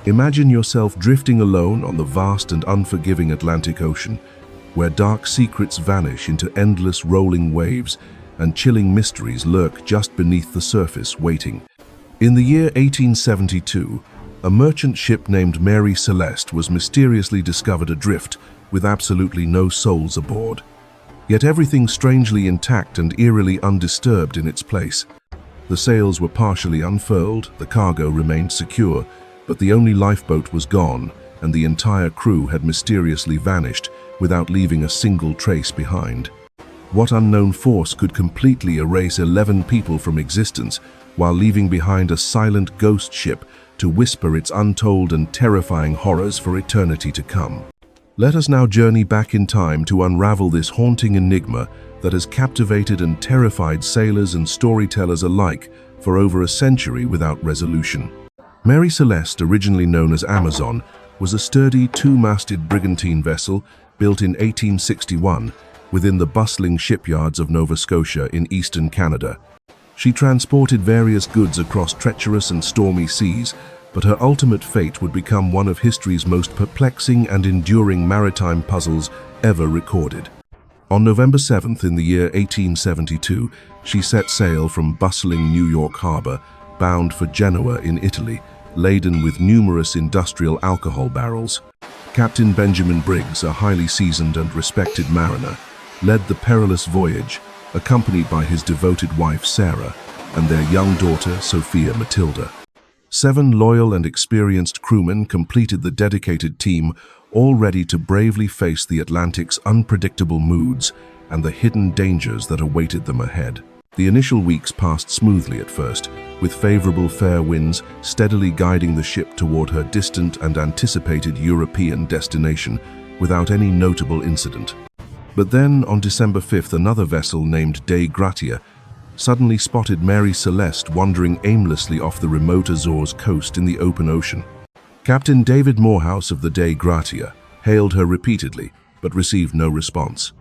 Imagine yourself drifting alone on the vast and unforgiving Atlantic Ocean, where dark secrets vanish into endless rolling waves and chilling mysteries lurk just beneath the surface, waiting. In the year 1872, a merchant ship named Mary Celeste was mysteriously discovered adrift, with absolutely no souls aboard. Yet everything strangely intact and eerily undisturbed in its place. The sails were partially unfurled, the cargo remained secure, but the only lifeboat was gone, and the entire crew had mysteriously vanished without leaving a single trace behind. What unknown force could completely erase 11 people from existence while leaving behind a silent ghost ship to whisper its untold and terrifying horrors for eternity to come? Let us now journey back in time to unravel this haunting enigma that has captivated and terrified sailors and storytellers alike for over a century without resolution. Mary Celeste, originally known as Amazon, was a sturdy two-masted brigantine vessel built in 1861 within the bustling shipyards of Nova Scotia in eastern Canada. She transported various goods across treacherous and stormy seas, but her ultimate fate would become one of history's most perplexing and enduring maritime puzzles ever recorded. On November 7th in the year 1872, she set sail from bustling New York harbor, bound for Genoa in Italy, laden with numerous industrial alcohol barrels. Captain Benjamin Briggs, a highly seasoned and respected mariner, led the perilous voyage, accompanied by his devoted wife Sarah and their young daughter Sophia Matilda. 7 loyal and experienced crewmen completed the dedicated team, all ready to bravely face the Atlantic's unpredictable moods and the hidden dangers that awaited them ahead. The initial weeks passed smoothly at first, with favorable fair winds steadily guiding the ship toward her distant and anticipated European destination without any notable incident. But then, on December 5th, another vessel named Dei Gratia suddenly spotted Mary Celeste wandering aimlessly off the remote Azores coast in the open ocean. Captain David Morehouse of the Dei Gratia hailed her repeatedly, but received no response.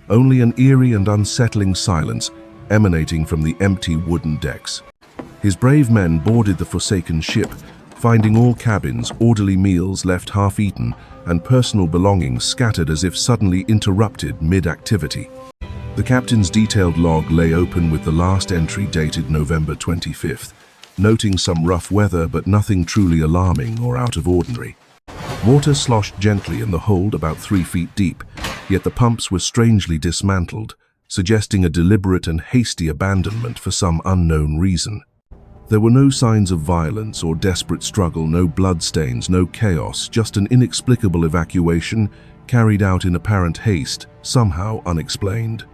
Only an eerie and unsettling silence emanating from the empty wooden decks. His brave men boarded the forsaken ship, finding all cabins, orderly meals left half-eaten, and personal belongings scattered as if suddenly interrupted mid-activity. The captain's detailed log lay open with the last entry dated November 25th, noting some rough weather but nothing truly alarming or out of ordinary. Water sloshed gently in the hold about 3 feet deep, yet the pumps were strangely dismantled, suggesting a deliberate and hasty abandonment for some unknown reason. There were no signs of violence or desperate struggle, no bloodstains, no chaos, just an inexplicable evacuation carried out in apparent haste, somehow unexplained.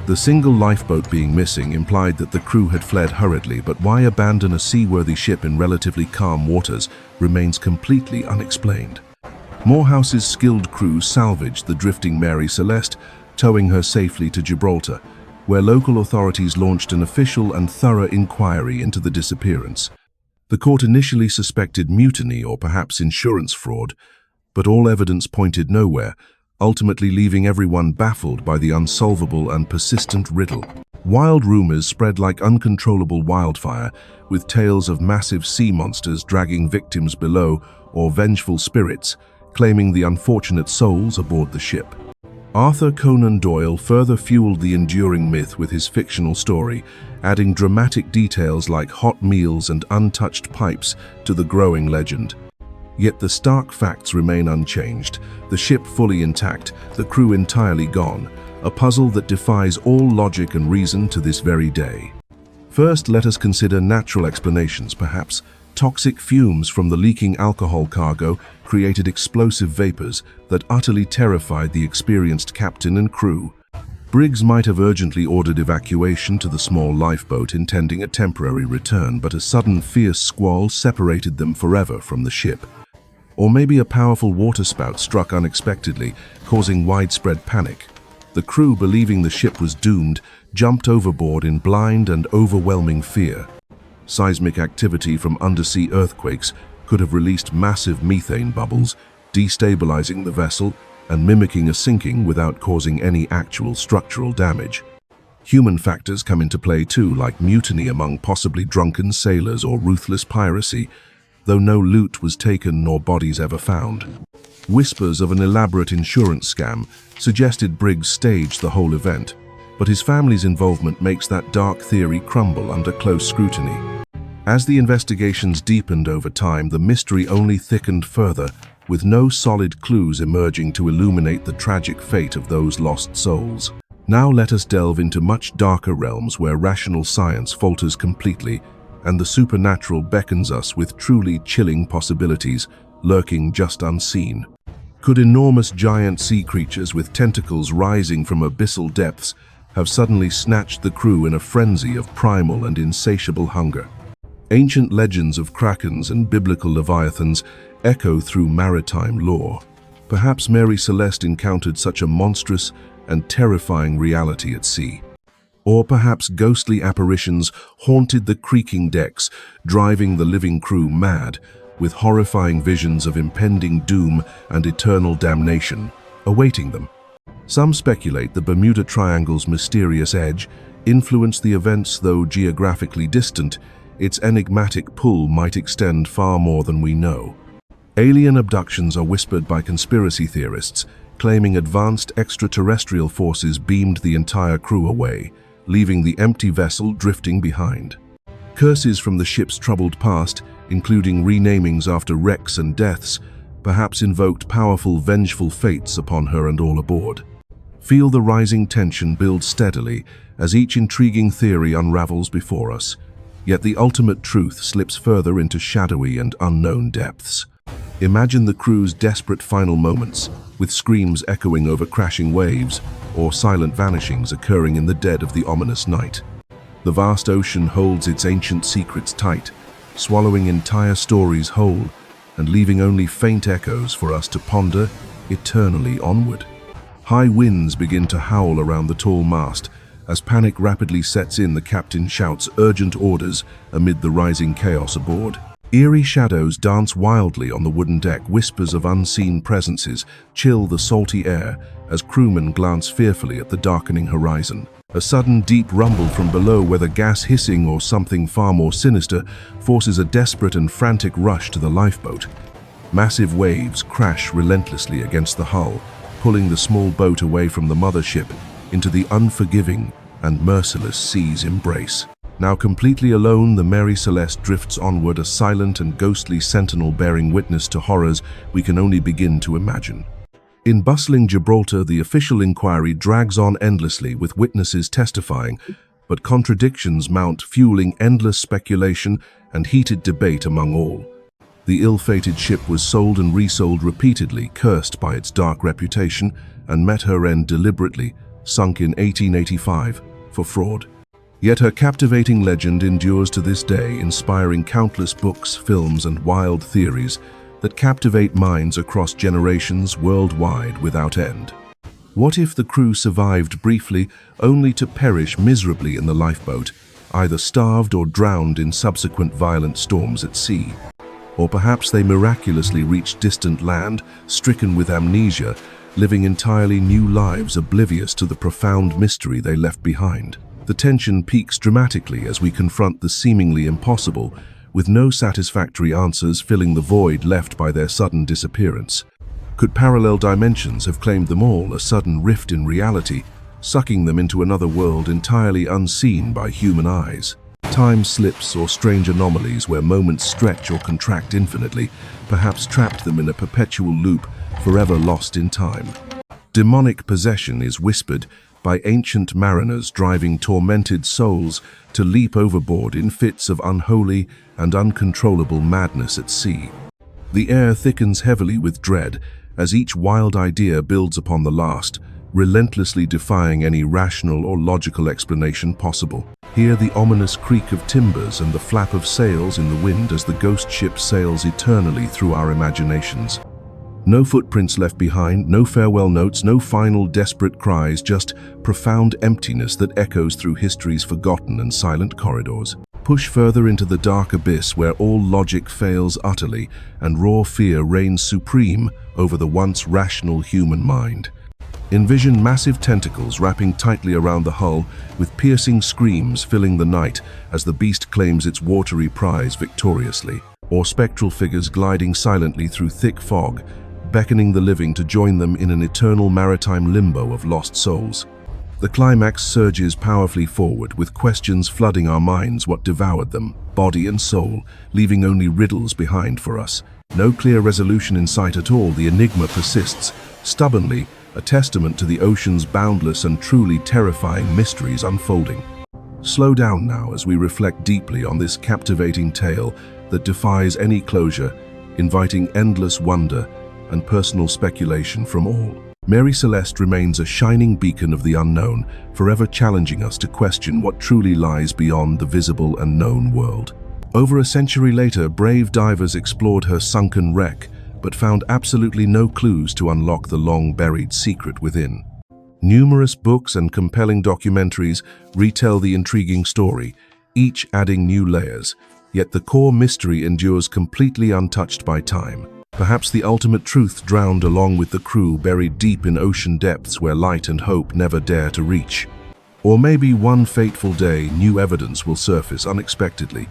The single lifeboat being missing implied that the crew had fled hurriedly, but why abandon a seaworthy ship in relatively calm waters remains completely unexplained. Morehouse's skilled crew salvaged the drifting Mary Celeste, towing her safely to Gibraltar, where local authorities launched an official and thorough inquiry into the disappearance. The court initially suspected mutiny or perhaps insurance fraud, but all evidence pointed nowhere, ultimately leaving everyone baffled by the unsolvable and persistent riddle. Wild rumors spread like uncontrollable wildfire, with tales of massive sea monsters dragging victims below or vengeful spirits claiming the unfortunate souls aboard the ship. Arthur Conan Doyle further fueled the enduring myth with his fictional story, adding dramatic details like hot meals and untouched pipes to the growing legend. Yet the stark facts remain unchanged, the ship fully intact, the crew entirely gone, a puzzle that defies all logic and reason to this very day. First, let us consider natural explanations, perhaps. Toxic fumes from the leaking alcohol cargo created explosive vapors that utterly terrified the experienced captain and crew. Briggs might have urgently ordered evacuation to the small lifeboat, intending a temporary return, but a sudden fierce squall separated them forever from the ship. Or maybe a powerful waterspout struck unexpectedly, causing widespread panic. The crew, believing the ship was doomed, jumped overboard in blind and overwhelming fear. Seismic activity from undersea earthquakes could have released massive methane bubbles, destabilizing the vessel and mimicking a sinking without causing any actual structural damage. Human factors come into play too, like mutiny among possibly drunken sailors or ruthless piracy, though no loot was taken nor bodies ever found. Whispers of an elaborate insurance scam suggested Briggs staged the whole event, but his family's involvement makes that dark theory crumble under close scrutiny. As the investigations deepened over time, the mystery only thickened further, with no solid clues emerging to illuminate the tragic fate of those lost souls. Now let us delve into much darker realms where rational science falters completely, and the supernatural beckons us with truly chilling possibilities lurking just unseen. Could enormous giant sea creatures with tentacles rising from abyssal depths have suddenly snatched the crew in a frenzy of primal and insatiable hunger? Ancient legends of krakens and biblical leviathans echo through maritime lore. Perhaps Mary Celeste encountered such a monstrous and terrifying reality at sea. Or perhaps ghostly apparitions haunted the creaking decks, driving the living crew mad, with horrifying visions of impending doom and eternal damnation awaiting them. Some speculate the Bermuda Triangle's mysterious edge influenced the events. Though geographically distant, its enigmatic pull might extend far more than we know. Alien abductions are whispered by conspiracy theorists, claiming advanced extraterrestrial forces beamed the entire crew away, leaving the empty vessel drifting behind. Curses from the ship's troubled past, including renamings after wrecks and deaths, perhaps invoked powerful, vengeful fates upon her and all aboard. Feel the rising tension build steadily as each intriguing theory unravels before us, yet the ultimate truth slips further into shadowy and unknown depths. Imagine the crew's desperate final moments, with screams echoing over crashing waves or silent vanishings occurring in the dead of the ominous night. The vast ocean holds its ancient secrets tight, swallowing entire stories whole and leaving only faint echoes for us to ponder eternally onward. High winds begin to howl around the tall mast. As panic rapidly sets in, the captain shouts urgent orders amid the rising chaos aboard. Eerie shadows dance wildly on the wooden deck. Whispers of unseen presences chill the salty air as crewmen glance fearfully at the darkening horizon. A sudden deep rumble from below, whether gas hissing or something far more sinister, forces a desperate and frantic rush to the lifeboat. Massive waves crash relentlessly against the hull, pulling the small boat away from the mothership into the unforgiving and merciless sea's embrace. Now completely alone, the Mary Celeste drifts onward, a silent and ghostly sentinel bearing witness to horrors we can only begin to imagine. In bustling Gibraltar, the official inquiry drags on endlessly, with witnesses testifying, but contradictions mount, fueling endless speculation and heated debate among all. The ill-fated ship was sold and resold repeatedly, cursed by its dark reputation, and met her end deliberately, sunk in 1885, for fraud. Yet her captivating legend endures to this day, inspiring countless books, films, and wild theories that captivate minds across generations worldwide without end. What if the crew survived briefly, only to perish miserably in the lifeboat, either starved or drowned in subsequent violent storms at sea? Or perhaps they miraculously reached distant land, stricken with amnesia, living entirely new lives oblivious to the profound mystery they left behind. The tension peaks dramatically as we confront the seemingly impossible, with no satisfactory answers filling the void left by their sudden disappearance. Could parallel dimensions have claimed them all, a sudden rift in reality, sucking them into another world entirely unseen by human eyes? Time slips or strange anomalies where moments stretch or contract infinitely, perhaps trapped them in a perpetual loop, forever lost in time. Demonic possession is whispered by ancient mariners, driving tormented souls to leap overboard in fits of unholy and uncontrollable madness at sea. The air thickens heavily with dread as each wild idea builds upon the last, relentlessly defying any rational or logical explanation possible. Hear the ominous creak of timbers and the flap of sails in the wind as the ghost ship sails eternally through our imaginations. No footprints left behind, no farewell notes, no final desperate cries, just profound emptiness that echoes through history's forgotten and silent corridors. Push further into the dark abyss where all logic fails utterly and raw fear reigns supreme over the once rational human mind. Envision massive tentacles wrapping tightly around the hull, with piercing screams filling the night as the beast claims its watery prize victoriously, or spectral figures gliding silently through thick fog, beckoning the living to join them in an eternal maritime limbo of lost souls. The climax surges powerfully forward, with questions flooding our minds: what devoured them, body and soul, leaving only riddles behind for us. No clear resolution in sight at all, the enigma persists, stubbornly, a testament to the ocean's boundless and truly terrifying mysteries unfolding. Slow down now as we reflect deeply on this captivating tale that defies any closure, inviting endless wonder and personal speculation from all. Mary Celeste remains a shining beacon of the unknown, forever challenging us to question what truly lies beyond the visible and known world. Over a century later, brave divers explored her sunken wreck, but found absolutely no clues to unlock the long-buried secret within. Numerous books and compelling documentaries retell the intriguing story, each adding new layers, yet the core mystery endures completely untouched by time. Perhaps the ultimate truth drowned along with the crew, buried deep in ocean depths where light and hope never dare to reach. Or maybe one fateful day, new evidence will surface unexpectedly,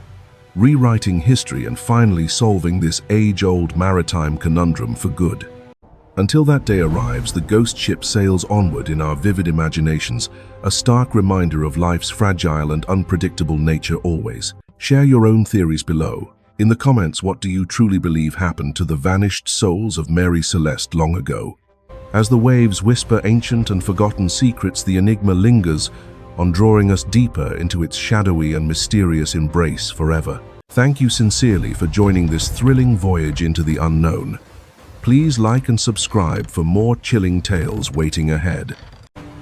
rewriting history and finally solving this age-old maritime conundrum for good. Until that day arrives, the ghost ship sails onward in our vivid imaginations, a stark reminder of life's fragile and unpredictable nature always. Share your own theories below. In the comments, what do you truly believe happened to the vanished souls of Mary Celeste long ago? As the waves whisper ancient and forgotten secrets, the enigma lingers on, drawing us deeper into its shadowy and mysterious embrace forever. Thank you sincerely for joining this thrilling voyage into the unknown. Please like and subscribe for more chilling tales waiting ahead.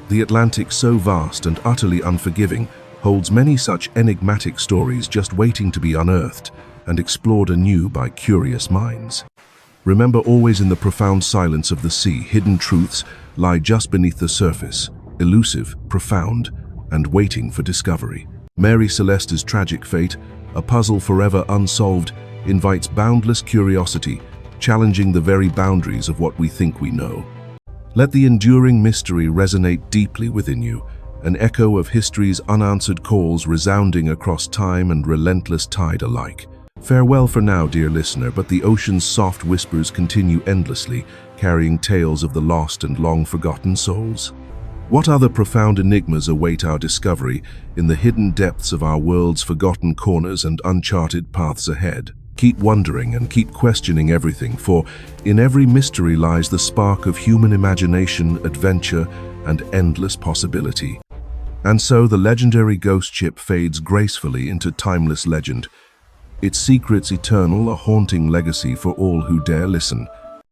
The Atlantic, so vast and utterly unforgiving, holds many such enigmatic stories just waiting to be unearthed and explored anew by curious minds. Remember, always in the profound silence of the sea, hidden truths lie just beneath the surface, elusive, profound, and waiting for discovery. Mary Celeste's tragic fate, a puzzle forever unsolved, invites boundless curiosity, challenging the very boundaries of what we think we know. Let the enduring mystery resonate deeply within you, an echo of history's unanswered calls resounding across time and relentless tide alike. Farewell for now, dear listener, but the ocean's soft whispers continue endlessly, carrying tales of the lost and long-forgotten souls. What other profound enigmas await our discovery in the hidden depths of our world's forgotten corners and uncharted paths ahead? Keep wondering and keep questioning everything, for in every mystery lies the spark of human imagination, adventure, and endless possibility. And so the legendary ghost ship fades gracefully into timeless legend, its secrets eternal, a haunting legacy for all who dare listen.